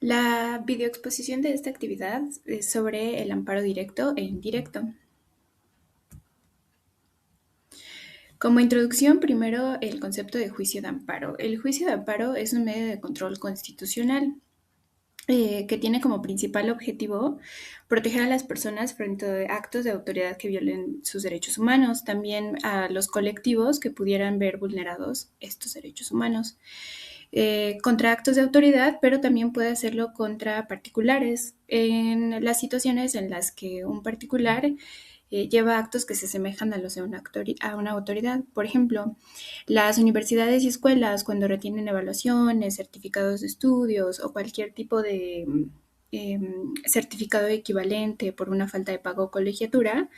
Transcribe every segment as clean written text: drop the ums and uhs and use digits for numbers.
La videoexposición de esta actividad es sobre el amparo directo e indirecto. Como introducción, primero el concepto de juicio de amparo. El juicio de amparo es un medio de control constitucional que tiene como principal objetivo proteger a las personas frente a actos de autoridad que violen sus derechos humanos, también a los colectivos que pudieran ver vulnerados estos derechos humanos. Contra actos de autoridad, pero también puede hacerlo contra particulares en las situaciones en las que un particular lleva actos que se asemejan a los de a una autoridad. Por ejemplo, las universidades y escuelas, cuando retienen evaluaciones, certificados de estudios o cualquier tipo de certificado equivalente por una falta de pago o colegiatura,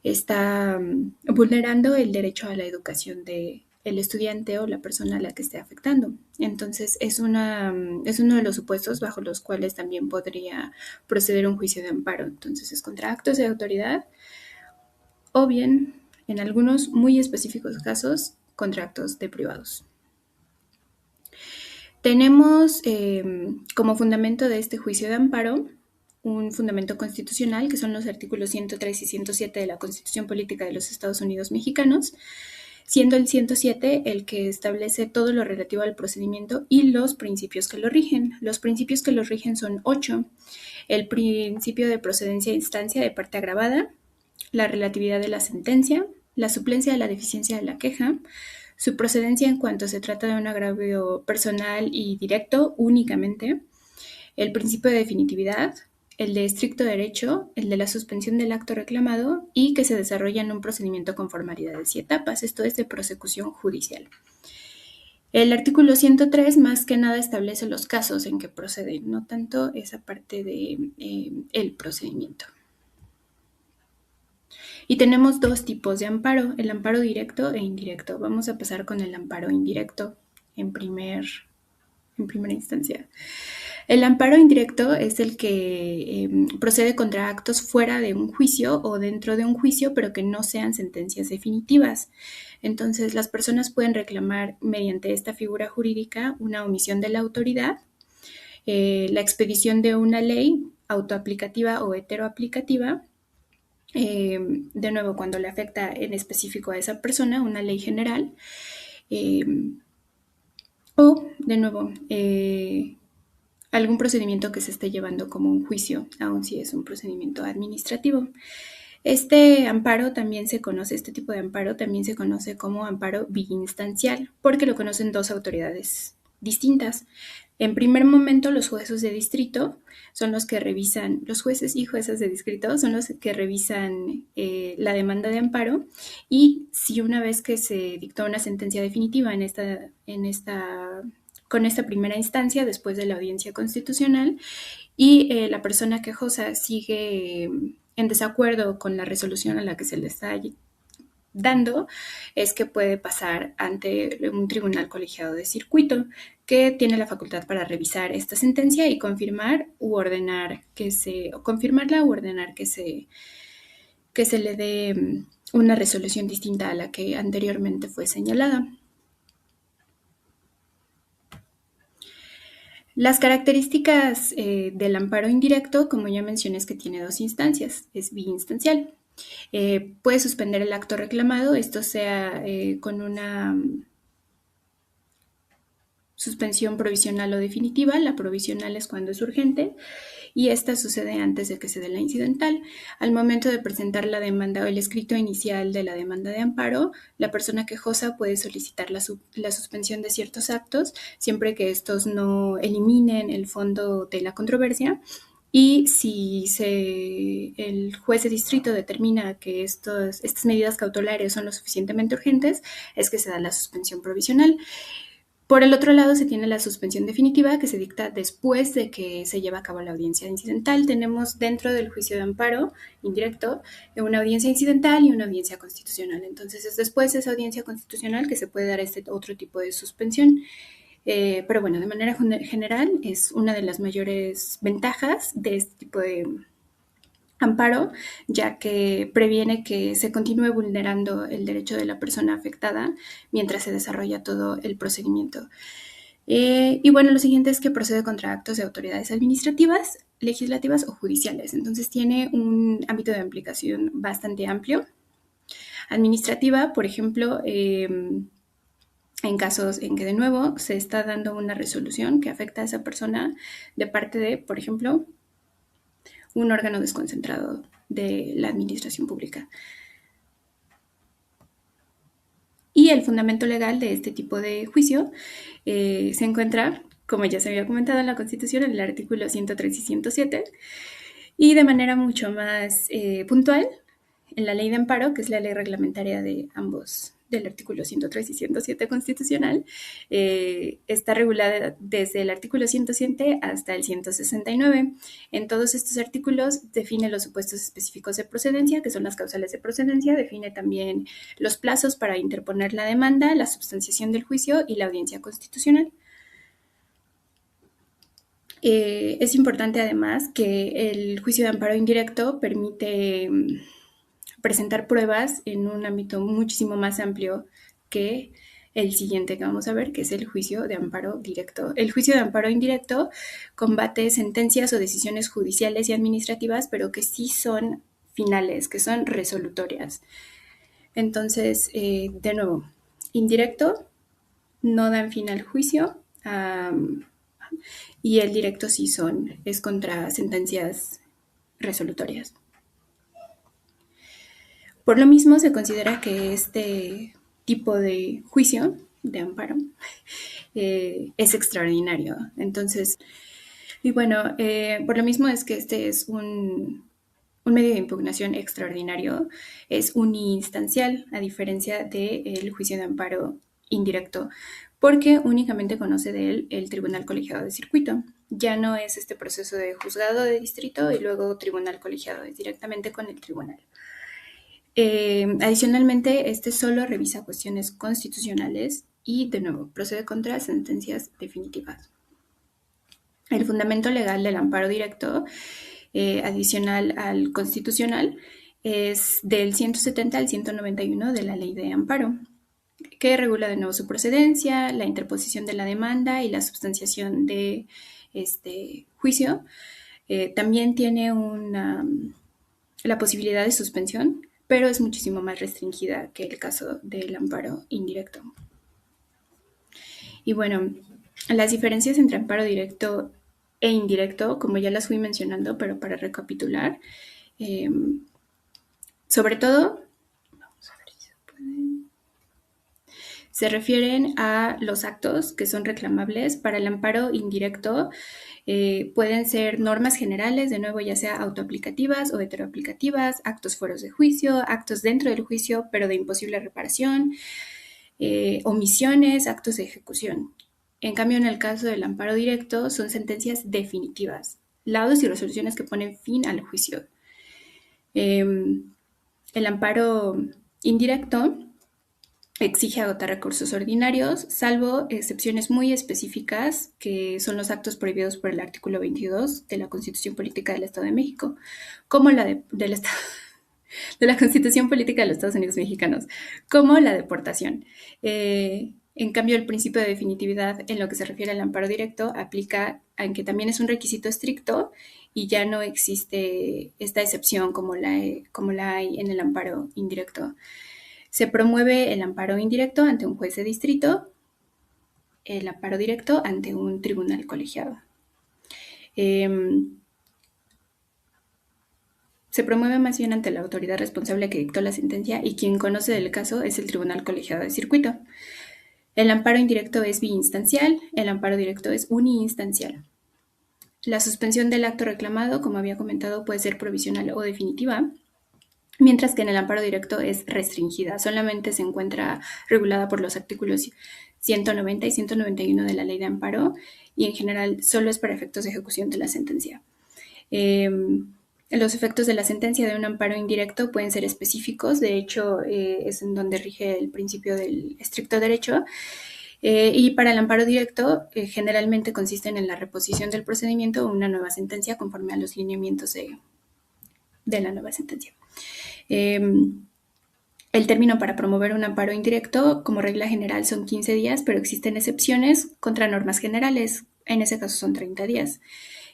está vulnerando el derecho a la educación de el estudiante o la persona a la que esté afectando. Entonces, es uno de los supuestos bajo los cuales también podría proceder un juicio de amparo. Entonces, es contra actos de autoridad o bien, en algunos muy específicos casos, contra actos de privados. Tenemos como fundamento de este juicio de amparo un fundamento constitucional, que son los artículos 103 y 107 de la Constitución Política de los Estados Unidos Mexicanos, siendo el 107 el que establece todo lo relativo al procedimiento y los principios que lo rigen. Los principios que lo rigen son 8. El principio de procedencia e instancia de parte agravada, la relatividad de la sentencia, la suplencia de la deficiencia de la queja, su procedencia en cuanto se trata de un agravio personal y directo únicamente, el principio de definitividad, el de estricto derecho, el de la suspensión del acto reclamado y que se desarrolla en un procedimiento con formalidades y etapas, esto es de prosecución judicial. El artículo 103 más que nada establece los casos en que procede, no tanto esa parte de el procedimiento. Y tenemos dos tipos de amparo, el amparo directo e indirecto. Vamos a pasar con el amparo indirecto en primera instancia. El amparo indirecto es el que procede contra actos fuera de un juicio o dentro de un juicio, pero que no sean sentencias definitivas. Entonces, las personas pueden reclamar mediante esta figura jurídica una omisión de la autoridad, la expedición de una ley autoaplicativa o heteroaplicativa, de nuevo, cuando le afecta en específico a esa persona, una ley general, o, de nuevo, algún procedimiento que se esté llevando como un juicio, aun si es un procedimiento administrativo. Este amparo también se conoce, este tipo de amparo también se conoce como amparo biinstancial, porque lo conocen dos autoridades distintas. En primer momento, los jueces de distrito son los que revisan, los jueces y juezas de distrito son los que revisan la demanda de amparo, y si una vez que se dictó una sentencia definitiva con esta primera instancia, después de la audiencia constitucional, y la persona quejosa sigue en desacuerdo con la resolución a la que se le está dando, es que puede pasar ante un tribunal colegiado de circuito que tiene la facultad para revisar esta sentencia y confirmar u ordenar confirmarla u ordenar que se le dé una resolución distinta a la que anteriormente fue señalada. Las características del amparo indirecto, como ya mencioné, es que tiene dos instancias, es biinstancial. Puede suspender el acto reclamado, esto sea con una suspensión provisional o definitiva. La provisional es cuando es urgente y esta sucede antes de que se dé la incidental. Al momento de presentar la demanda o el escrito inicial de la demanda de amparo, la persona quejosa puede solicitar la suspensión de ciertos actos, siempre que estos no eliminen el fondo de la controversia. Y si el juez de distrito determina que estas medidas cautelares son lo suficientemente urgentes, es que se da la suspensión provisional. Por el otro lado, se tiene la suspensión definitiva, que se dicta después de que se lleva a cabo la audiencia incidental. Tenemos dentro del juicio de amparo indirecto una audiencia incidental y una audiencia constitucional. Entonces, es después de esa audiencia constitucional que se puede dar este otro tipo de suspensión. Pero bueno, de manera general, es una de las mayores ventajas de este tipo de amparo, ya que previene que se continúe vulnerando el derecho de la persona afectada mientras se desarrolla todo el procedimiento. Y bueno, lo siguiente es que procede contra actos de autoridades administrativas, legislativas o judiciales. Entonces tiene un ámbito de aplicación bastante amplio. Administrativa, por ejemplo, en casos en que de nuevo se está dando una resolución que afecta a esa persona de parte de, por ejemplo, un órgano desconcentrado de la administración pública. Y el fundamento legal de este tipo de juicio se encuentra, como ya se había comentado en la Constitución, en el artículo 103 y 107, y de manera mucho más puntual en la ley de amparo, que es la ley reglamentaria de ambos, del artículo 103 y 107 constitucional, está regulada desde el artículo 107 hasta el 169. En todos estos artículos define los supuestos específicos de procedencia, que son las causales de procedencia, define también los plazos para interponer la demanda, la substanciación del juicio y la audiencia constitucional. Es importante además que el juicio de amparo indirecto permite presentar pruebas en un ámbito muchísimo más amplio que el siguiente que vamos a ver, que es el juicio de amparo directo. El juicio de amparo indirecto combate sentencias o decisiones judiciales y administrativas, pero que sí son finales, que son resolutorias. Entonces, de nuevo, indirecto no dan fin al juicio, y el directo sí es contra sentencias resolutorias. Por lo mismo, se considera que este tipo de juicio, de amparo, es extraordinario. Entonces, y bueno, por lo mismo es que este es un medio de impugnación extraordinario, es uninstancial, a diferencia del juicio de amparo indirecto, porque únicamente conoce de él el tribunal colegiado de circuito. Ya no es este proceso de juzgado de distrito y luego tribunal colegiado, es directamente con el tribunal. Adicionalmente, este solo revisa cuestiones constitucionales y, de nuevo, procede contra sentencias definitivas. El fundamento legal del amparo directo, adicional al constitucional, es del 170 al 191 de la Ley de Amparo, que regula de nuevo su procedencia, la interposición de la demanda y la substanciación de este juicio. También tiene la posibilidad de suspensión, pero es muchísimo más restringida que el caso del amparo indirecto. Y bueno, las diferencias entre amparo directo e indirecto, como ya las fui mencionando, pero para recapitular, sobre todo, vamos a ver si se puede, se refieren a los actos que son reclamables. Para el amparo indirecto pueden ser normas generales, de nuevo ya sea autoaplicativas o heteroaplicativas, actos fueros de juicio, actos dentro del juicio pero de imposible reparación, omisiones, actos de ejecución. En cambio, en el caso del amparo directo son sentencias definitivas, laudos y resoluciones que ponen fin al juicio. El amparo indirecto exige agotar recursos ordinarios, salvo excepciones muy específicas, que son los actos prohibidos por el artículo 22 de la Constitución Política del Estado de México, como la de la Constitución Política de los Estados Unidos Mexicanos, como la deportación. En cambio, el principio de definitividad en lo que se refiere al amparo directo aplica, aunque también es un requisito estricto, y ya no existe esta excepción como la hay en el amparo indirecto. Se promueve el amparo indirecto ante un juez de distrito, el amparo directo ante un tribunal colegiado. Se promueve más bien ante la autoridad responsable que dictó la sentencia, y quien conoce del caso es el tribunal colegiado de circuito. El amparo indirecto es biinstancial, el amparo directo es uninstancial. La suspensión del acto reclamado, como había comentado, puede ser provisional o definitiva, mientras que en el amparo directo es restringida. Solamente se encuentra regulada por los artículos 190 y 191 de la Ley de Amparo, y en general solo es para efectos de ejecución de la sentencia. Los efectos de la sentencia de un amparo indirecto pueden ser específicos, de hecho es en donde rige el principio del estricto derecho, y para el amparo directo generalmente consisten en la reposición del procedimiento o una nueva sentencia conforme a los lineamientos de la nueva sentencia. El término para promover un amparo indirecto, como regla general, son 15 días, pero existen excepciones contra normas generales. En ese caso son 30 días.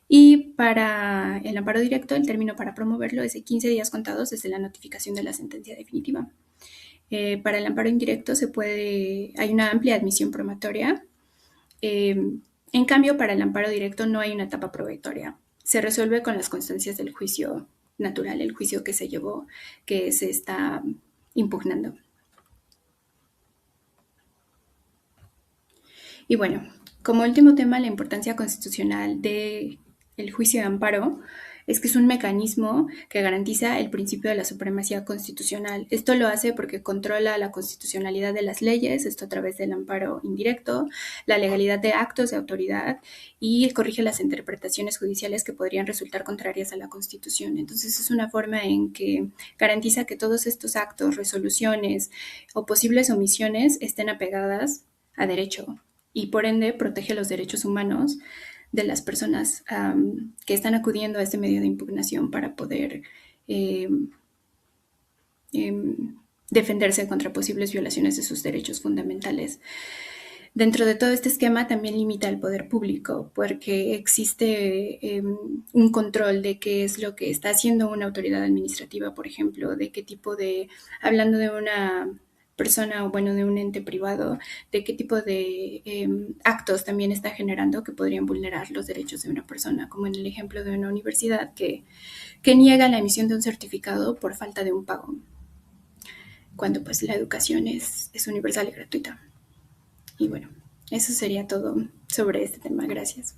Y para el amparo directo, el término para promoverlo es de 15 días contados desde la notificación de la sentencia definitiva. Para el amparo indirecto hay una amplia admisión probatoria. En cambio, para el amparo directo no hay una etapa probatoria. Se resuelve con las constancias del juicio natural, el juicio que se llevó, que se está impugnando. Y bueno, como último tema, la importancia constitucional del juicio de amparo es que es un mecanismo que garantiza el principio de la supremacía constitucional. Esto lo hace porque controla la constitucionalidad de las leyes, esto a través del amparo indirecto, la legalidad de actos de autoridad y corrige las interpretaciones judiciales que podrían resultar contrarias a la Constitución. Entonces es una forma en que garantiza que todos estos actos, resoluciones o posibles omisiones estén apegadas a derecho y por ende protege los derechos humanos de las personas que están acudiendo a este medio de impugnación para poder eh, eh, defenderse contra posibles violaciones de sus derechos fundamentales. Dentro de todo este esquema también limita el poder público porque existe un control de qué es lo que está haciendo una autoridad administrativa, por ejemplo, de qué tipo de, hablando de una persona o bueno, de un ente privado, de qué tipo de actos también está generando que podrían vulnerar los derechos de una persona, como en el ejemplo de una universidad que niega la emisión de un certificado por falta de un pago, cuando pues la educación es universal y gratuita. Y bueno, eso sería todo sobre este tema. Gracias.